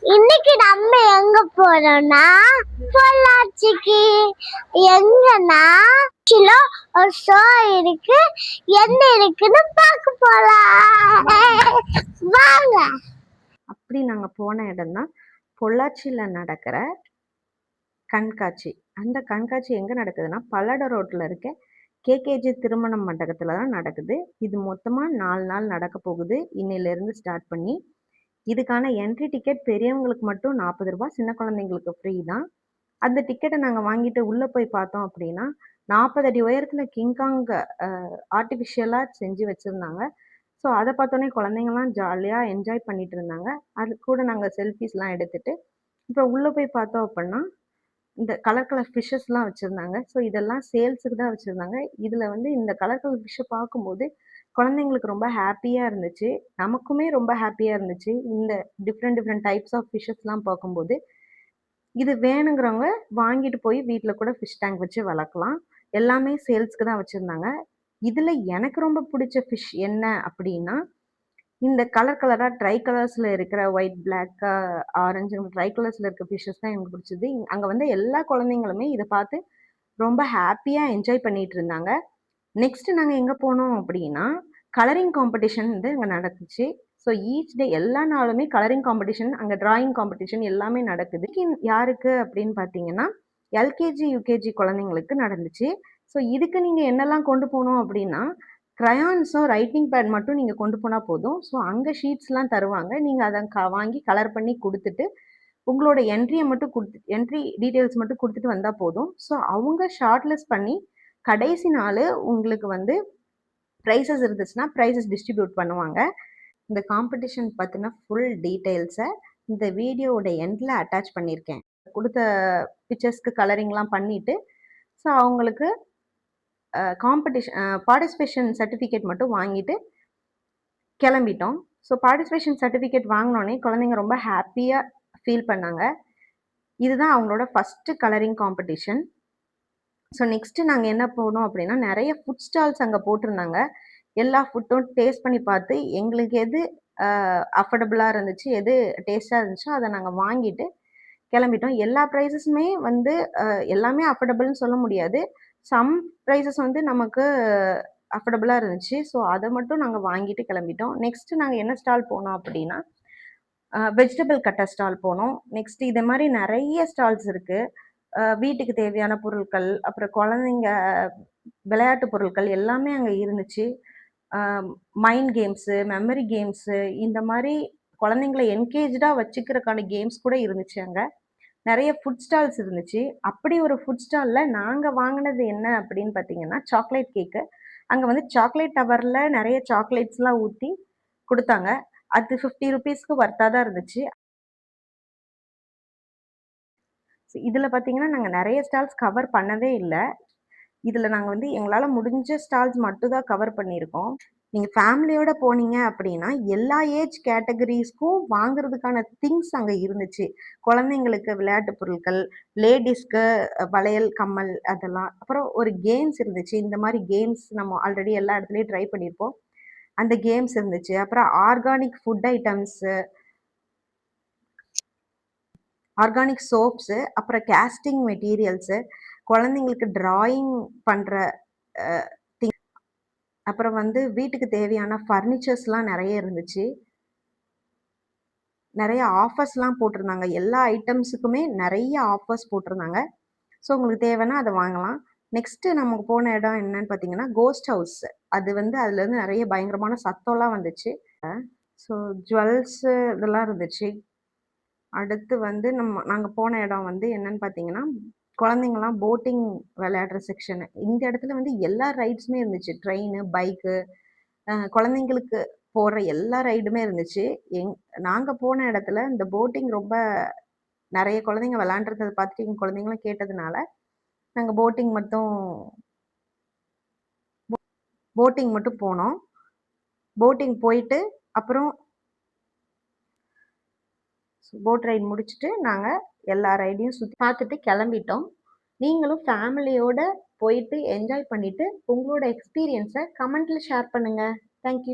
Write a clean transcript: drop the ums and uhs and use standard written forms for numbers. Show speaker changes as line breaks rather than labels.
இன்னைக்கு நம்ம எங்க போறோம்னா பொள்ளாச்சிக்கு. எங்கன்னா கிலோ ஒரு ஷோ இருக்கு, என்ன இருக்குன்னு பார்க்க போலாம். வாங்க.
அப்படி நாங்க போன இடம் தான் பொள்ளாச்சியில நடக்கிற கண்காட்சி. அந்த கண்காட்சி எங்க நடக்குதுன்னா பல்லட ரோட்ல இருக்க கேகேஜி திருமண மண்டபத்துல தான் நடக்குது. இது மொத்தமா 4 நாள் நடக்க போகுது. இன்னையில இருந்து ஸ்டார்ட் பண்ணி இதுக்கான என்ட்ரி டிக்கெட் பெரியவங்களுக்கு மட்டும் ரூ. 40, சின்ன குழந்தைங்களுக்கு ஃப்ரீ தான். அந்த டிக்கெட்டை நாங்க வாங்கிட்டு உள்ள போய் பார்த்தோம் அப்படின்னா 40 அடி உயரத்துல கிங்காங் ஆர்டிஃபிஷியலா செஞ்சு வச்சிருந்தாங்க. ஸோ அதை பார்த்தோன்னே குழந்தைங்கலாம் ஜாலியா என்ஜாய் பண்ணிட்டு இருந்தாங்க. அது கூட நாங்க செல்ஃபீஸ்லாம் எடுத்துட்டு அப்புறம் உள்ள போய் பார்த்தோம் அப்படின்னா இந்த கலர் கலர் ஃபிஷ்ஷஸ்லாம் வச்சிருந்தாங்க. ஸோ இதெல்லாம் சேல்ஸுக்கு தான் வச்சிருந்தாங்க. இதுல வந்து இந்த கலர் கலர் ஃபிஷ்ஷ பார்க்கும்போது குழந்தைங்களுக்கு ரொம்ப ஹேப்பியா இருந்துச்சு. நமக்குமே ரொம்ப ஹேப்பியா இருந்துச்சு. இந்த டிஃப்ரெண்ட் டிஃப்ரெண்ட் டைப்ஸ் ஆஃப் ஃபிஷ்ஷஸ்லாம் பார்க்கும்போது. இது வேணுங்கிறவங்க வாங்கிட்டு போய் வீட்ல கூட ஃபிஷ் டேங்க் வச்சு வளர்க்கலாம். எல்லாமே சேல்ஸ்க்கு தான் வச்சிருந்தாங்க. இதுல எனக்கு ரொம்ப பிடிச்ச ஃபிஷ் என்ன அப்படின்னா, இந்த கலர் கலரா ட்ரை கலர்ஸ்ல இருக்கிற ஒயிட், பிளாக், ஆரஞ்சு ட்ரை கலர்ஸ்ல இருக்க ஃபிஷ்ஷஸ் தான் எனக்கு பிடிச்சது. அங்க வந்து எல்லா குழந்தைங்களுமே இத பார்த்து ரொம்ப ஹேப்பியா என்ஜாய் பண்ணிட்டு இருந்தாங்க. நெக்ஸ்ட் நாங்க எங்க போனோம் அப்படின்னா, கலரிங் காம்படிஷன் வந்து அங்க நடந்துச்சு. ஸோ ஈச் டே எல்லா நாளுமே கலரிங் காம்படிஷன், அங்க டிராயிங் காம்படிஷன் எல்லாமே நடக்குது. யாருக்கு அப்படின்னு பார்த்தீங்கன்னா, எல்கேஜி, யுகேஜி குழந்தைங்களுக்கு நடந்துச்சு. ஸோ இதுக்கு நீங்க என்னெல்லாம் கொண்டு போணும் அப்படின்னா, கிரையான்ஸும், ரைட்டிங் பேட் மட்டும் நீங்க கொண்டு போனா போதும். ஸோ அங்க ஷீட்ஸ்லாம் தருவாங்க. நீங்க அத வாங்கி கலர் பண்ணி குடுத்துட்டு, உங்களோட என்ட்ரி டீட்டெயில்ஸ் மட்டும் குடுத்துட்டு வந்தா போதும். ஸோ அவங்க ஷார்ட் லிஸ்ட் பண்ணி கடைசி நாளு உங்களுக்கு வந்து பிரைஸஸ் இருந்துச்சுன்னா, பிரைஸஸ் டிஸ்ட்ரிபியூட் பண்ணுவாங்க. இந்த காம்படிஷன் பத்தின ஃபுல் டீட்டெயில்ஸ இந்த வீடியோவோட எண்ட்ல அட்டாச் பண்ணியிருக்கேன். குடுத்த பிக்சர்ஸ்க்கு கலரிங்லாம் பண்ணிட்டு, ஸோ அவங்களுக்கு பார்ட்டிசிபேஷன் சர்டிஃபிகேட் மட்டும் வாங்கிட்டு கிளம்பிட்டோம். ஸோ பார்ட்டிசிபேஷன் சர்டிஃபிகேட் வாங்குனோனே குழந்தைங்க ரொம்ப ஹேப்பியா ஃபீல் பண்ணாங்க. இதுதான் அவங்களோட first colouring competition. So next நாங்க என்ன போனோம் அப்படின்னா, நெறைய ஃபுட் ஸ்டால்ஸ் அங்க போட்டிருந்தாங்க. எல்லா ஃபுட்டும் டேஸ்ட் பண்ணி பார்த்து, எங்களுக்கு எது அஃபர்டபுளா இருந்துச்சு, எது டேஸ்ட்டா இருந்துச்சோ, அத நாங்க வாங்கிட்டு கிளம்பிட்டோம். எல்லா பிரைஸஸுமே வந்து எல்லாமே அஃபர்டபுள்ன்னு சொல்ல முடியாது. சம் பிரைஸஸ் வந்து நமக்கு அஃபர்டபுளா இருந்துச்சு. ஸோ அத மட்டும் நாங்க வாங்கிட்டு கிளம்பிட்டோம். நெக்ஸ்ட்டு நாங்க என்ன ஸ்டால் போனோம் அப்படின்னா, வெஜிடபிள் கட்டர் ஸ்டால் போனோம். நெக்ஸ்ட்டு இத மாரி நெறைய ஸ்டால்ஸ் இருக்கு. வீட்டுக்கு தேவையான பொருட்கள், அப்புறம் குழந்தைங்க விளையாட்டு பொருட்கள் எல்லாமே அங்க இருந்துச்சு. அ மைண்ட் கேம்ஸு, மெமரி கேம்ஸு இந்த மாரி குழந்தைங்கள என்கேஜ்டா வச்சுக்கிறக்கான கேம்ஸ் கூட இருந்துச்சு அங்க. நெறைய ஃபுட் ஸ்டால்ஸ் இருந்துச்சு. அப்படி ஒரு ஃபுட் ஸ்டால்ல நாங்க வாங்குனது என்ன அப்படின்னு பார்த்தீங்கன்னா, சாக்லேட் கேக்கு. அங்க வந்து சாக்லேட் டவர்ல நெறைய சாக்லேட்ஸ்லாம் ஊத்தி குடுத்தாங்க. அது ₹50க்கு வொர்த்தா தான் இருந்துச்சு. இதுல பார்த்தீங்கன்னா, நாங்க நெறைய ஸ்டால்ஸ் கவர் பண்ணவே இல்ல. இதுல நாங்க வந்து எங்களால முடிஞ்ச ஸ்டால்ஸ் மட்டும் தான் கவர் பண்ணியிருக்கோம். நீங்க ஃபேமிலியோட போனீங்க அப்படின்னா, எல்லா ஏஜ் கேட்டகரீஸ்க்கும் வாங்குறதுக்கான திங்ஸ் அங்க இருந்துச்சு. குழந்தைங்களுக்கு விளையாட்டு பொருட்கள், லேடீஸ்க்கு வளையல், கம்மல் அதெல்லாம். அப்புறம் ஒரு கேம்ஸ் இருந்துச்சு. இந்த மாரி கேம்ஸ் நம்ம ஆல்ரெடி எல்லா இடத்துலயும் ட்ரை பண்ணியிருப்போம். அந்த கேம்ஸ் இருந்துச்சு. அப்புறம் ஆர்கானிக் சோப்ஸு, அப்புறம் கேஸ்டிங் மெட்டீரியல்ஸு, குழந்தைங்களுக்கு டிராயிங் பண்ற அ அப்புறம் வந்து வீட்டுக்கு தேவையான ஃபர்னிச்சர்ஸ்லாம் நெறைய இருந்துச்சு. நெறைய ஆஃபர்ஸ்லாம் போட்டிருந்தாங்க. எல்லா ஐட்டம்ஸுக்குமே நெறைய ஆஃபர்ஸ் போட்டிருந்தாங்க. ஸோ உங்களுக்கு தேவைன்னா அத வாங்கலாம். நெக்ஸ்ட்டு நம்ம போன இடம் என்னன்னு பார்த்தீங்கன்னா, கோஸ்ட் ஹவுஸ். அது வந்து அதுலேருந்து நெறைய பயங்கரமான சத்தம்லாம் வந்துச்சு. ஸோ ஜுவல்ஸு இதெல்லாம் இருந்துச்சு. அடுத்து வந்து நாங்க போன இடம் வந்து என்னன்னு பார்த்தீங்கன்னா, குழந்தைங்கலாம் போட்டிங் விளையாடுற செக்ஷனு. இந்த இடத்துல வந்து எல்லா ரைட்ஸுமே இருந்துச்சு. ட்ரெயினு, பைக்கு, குழந்தைங்களுக்கு போற எல்லா ரைடுமே இருந்துச்சு. நாங்க போன இடத்துல இந்த போட்டிங் ரொம்ப நெறைய குழந்தைங்க விளையாண்டுருக்கத பார்த்துட்டு எங்க குழந்தைங்களும் கேட்டதுனால, நாங்க போட்டிங் மட்டும் போனோம். போட்டிங் போயிட்டு, அப்புறம் போட் ரைட் முடிச்சுட்டு, நாங்க எல்லா ரைடையும் சுத்தி பார்த்துட்டு கிளம்பிட்டோம். நீங்களும் ஃபேமிலியோட போயிட்டு என்ஜாய் பண்ணிட்டு, உங்களோட எக்ஸ்பீரியன்ஸ கமெண்ட்ல ஷேர் பண்ணுங்க. Thank you.